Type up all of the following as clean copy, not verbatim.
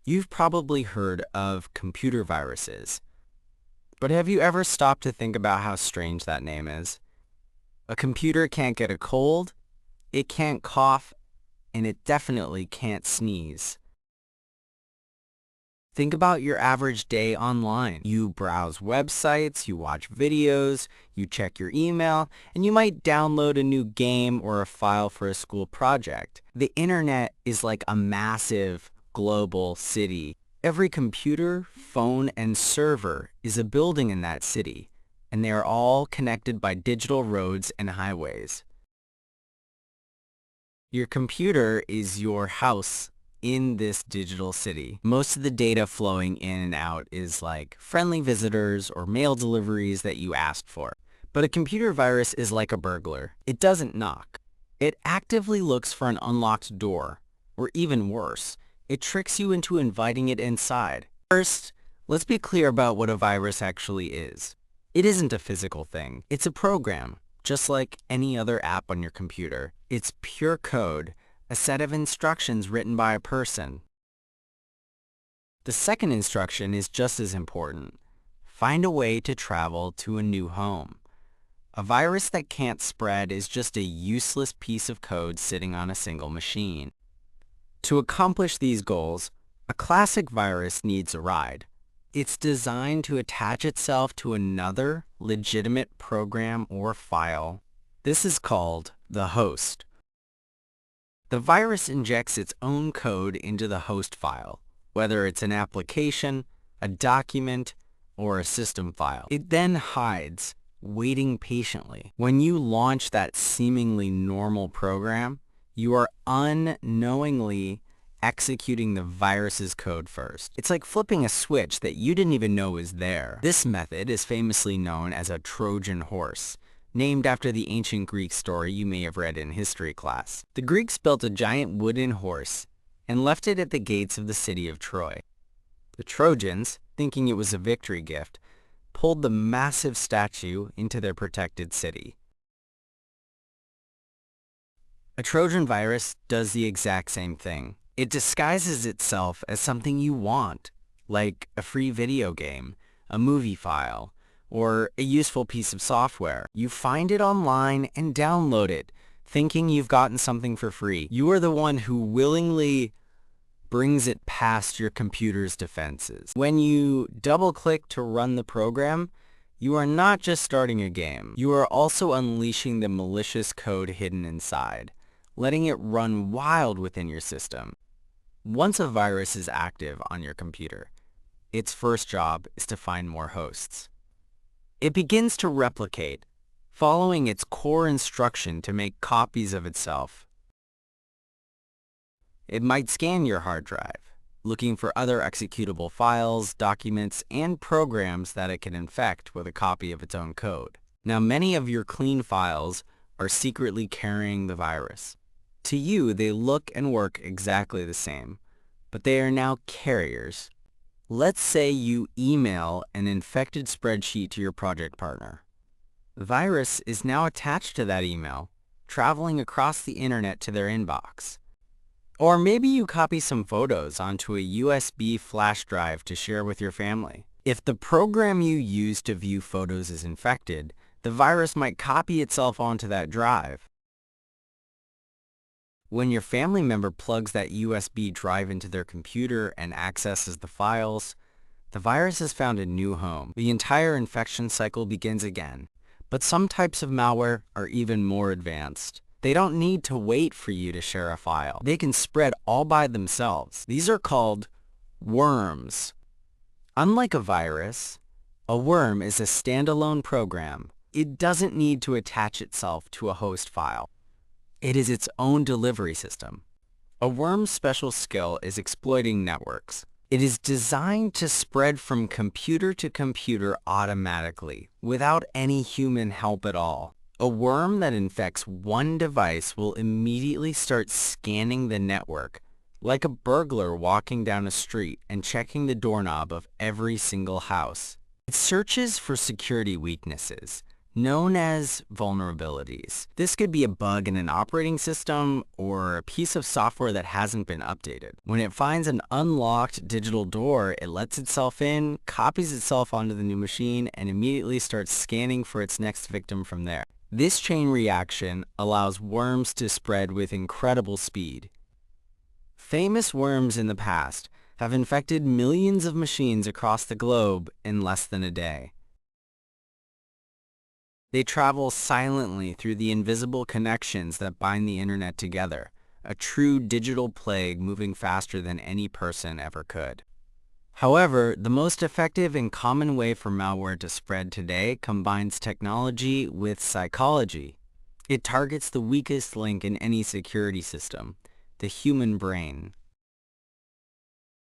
You've probably heard of computer viruses, but have you ever stopped to think about how strange that name is? A computer can't get a cold, it can't cough, and it definitely can't sneeze. Think about your average day online. You browse websites, you watch videos, you check your email, and you might download a new game or a file for a school project. The internet is like a massive global city. Every computer, phone, and server is a building in that city, and they are all connected by digital roads and highways. Your computer is your house in this digital city. Most of the data flowing in and out is like friendly visitors or mail deliveries that you asked for. But a computer virus is like a burglar. It doesn't knock. It actively looks for an unlocked door, or even worse, it tricks you into inviting it inside. First, let's be clear about what a virus actually is. It isn't a physical thing. It's a program, just like any other app on your computer. It's pure code, a set of instructions written by a person. The second instruction is just as important. Find a way to travel to a new home. A virus that can't spread is just a useless piece of code sitting on a single machine. To accomplish these goals, a classic virus needs a ride. It's designed to attach itself to another legitimate program or file. This is called the host. The virus injects its own code into the host file, whether it's an application, a document, or a system file. It then hides, waiting patiently. When you launch that seemingly normal program, you are unknowingly executing the virus's code first. It's like flipping a switch that you didn't even know was there. This method is famously known as a Trojan horse, named after the ancient Greek story you may have read in history class. The Greeks built a giant wooden horse and left it at the gates of the city of Troy. The Trojans, thinking it was a victory gift, pulled the massive statue into their protected city. A Trojan virus does the exact same thing. It disguises itself as something you want, like a free video game, a movie file, or a useful piece of software. You find it online and download it, thinking you've gotten something for free. You are the one who willingly brings it past your computer's defenses. When you double-click to run the program, you are not just starting a game. You are also unleashing the malicious code hidden inside, letting it run wild within your system. Once a virus is active on your computer, its first job is to find more hosts. It begins to replicate, following its core instruction to make copies of itself. It might scan your hard drive, looking for other executable files, documents, and programs that it can infect with a copy of its own code. Now, many of your clean files are secretly carrying the virus. To you, they look and work exactly the same, but they are now carriers. Let's say you email an infected spreadsheet to your project partner. The virus is now attached to that email, traveling across the internet to their inbox. Or maybe you copy some photos onto a USB flash drive to share with your family. If the program you use to view photos is infected, the virus might copy itself onto that drive. When your family member plugs that USB drive into their computer and accesses the files, the virus has found a new home. The entire infection cycle begins again. But some types of malware are even more advanced. They don't need to wait for you to share a file. They can spread all by themselves. These are called worms. Unlike a virus, a worm is a standalone program. It doesn't need to attach itself to a host file. It is its own delivery system. A worm's special skill is exploiting networks. It is designed to spread from computer to computer automatically, without any human help at all. A worm that infects one device will immediately start scanning the network, like a burglar walking down a street and checking the doorknob of every single house. It searches for security weaknesses, known as vulnerabilities. This could be a bug in an operating system or a piece of software that hasn't been updated. When it finds an unlocked digital door, it lets itself in, copies itself onto the new machine, and immediately starts scanning for its next victim from there. This chain reaction allows worms to spread with incredible speed. Famous worms in the past have infected millions of machines across the globe in less than a day. They travel silently through the invisible connections that bind the internet together, a true digital plague moving faster than any person ever could. However, the most effective and common way for malware to spread today combines technology with psychology. It targets the weakest link in any security system, the human brain.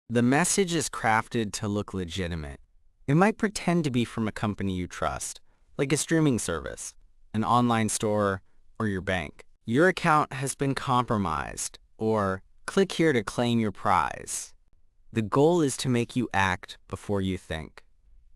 The message is crafted to look legitimate. It might pretend to be from a company you trust, like a streaming service, an online store, or your bank. Your account has been compromised, or click here to claim your prize. The goal is to make you act before you think.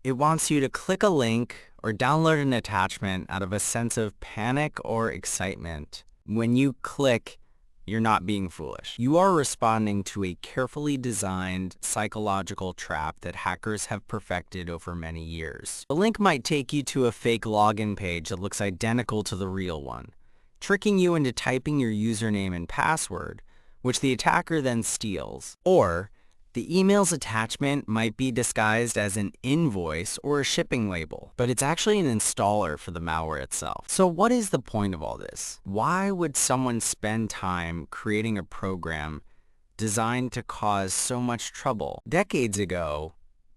It wants you to click a link or download an attachment out of a sense of panic or excitement. When you click, you're not being foolish. You are responding to a carefully designed psychological trap that hackers have perfected over many years. The link might take you to a fake login page that looks identical to the real one, tricking you into typing your username and password, which the attacker then steals. Or the email's attachment might be disguised as an invoice or a shipping label, but it's actually an installer for the malware itself. So what is the point of all this? Why would someone spend time creating a program designed to cause so much trouble? Decades ago,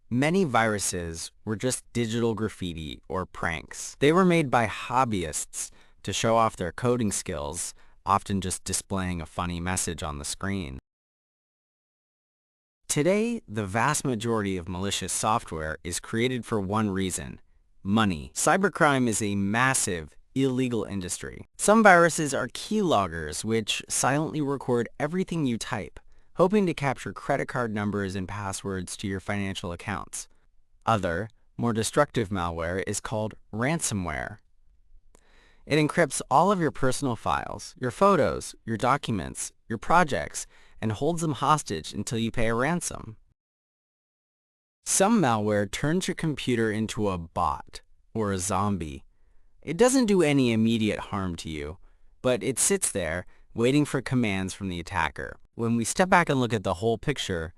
many viruses were just digital graffiti or pranks. They were made by hobbyists to show off their coding skills, often just displaying a funny message on the screen. Today, the vast majority of malicious software is created for one reason: money. Cybercrime is a massive, illegal industry. Some viruses are keyloggers, which silently record everything you type, hoping to capture credit card numbers and passwords to your financial accounts. Other, more destructive malware is called ransomware. It encrypts all of your personal files, your photos, your documents, your projects, and holds them hostage until you pay a ransom. Some malware turns your computer into a bot or a zombie. It doesn't do any immediate harm to you, but it sits there waiting for commands from the attacker. When we step back and look at the whole picture,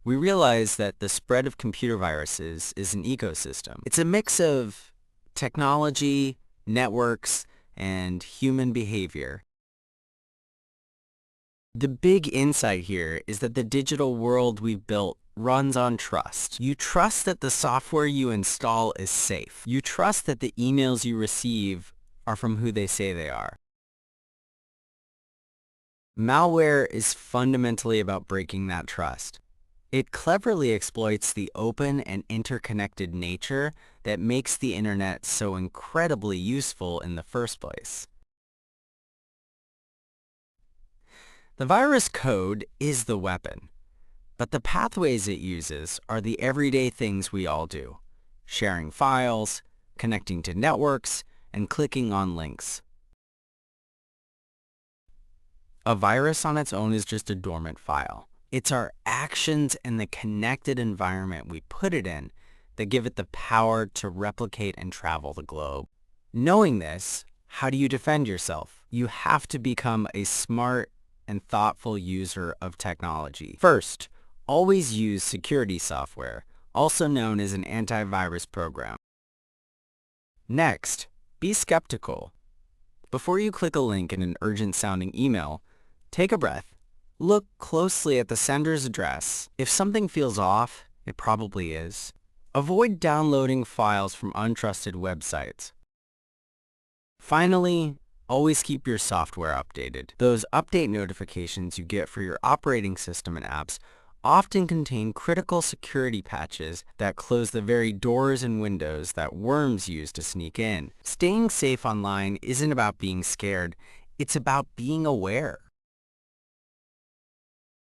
we realize that the spread of computer viruses is an ecosystem. It's a mix of technology, networks, and human behavior. The big insight here is that the digital world we've built runs on trust. You trust that the software you install is safe. You trust that the emails you receive are from who they say they are. Malware is fundamentally about breaking that trust. It cleverly exploits the open and interconnected nature that makes the internet so incredibly useful in the first place. The virus code is the weapon, but the pathways it uses are the everyday things we all do: sharing files, connecting to networks, and clicking on links. A virus on its own is just a dormant file. It's our actions and the connected environment we put it in that give it the power to replicate and travel the globe. Knowing this, how do you defend yourself? You have to become a smart and thoughtful user of technology. First, always use security software, also known as an antivirus program. Next, be skeptical. Before you click a link in an urgent-sounding email, take a breath. Look closely at the sender's address. If something feels off, it probably is. Avoid downloading files from untrusted websites. Finally, always keep your software updated. Those update notifications you get for your operating system and apps often contain critical security patches that close the very doors and windows that worms use to sneak in. Staying safe online isn't about being scared, it's about being aware.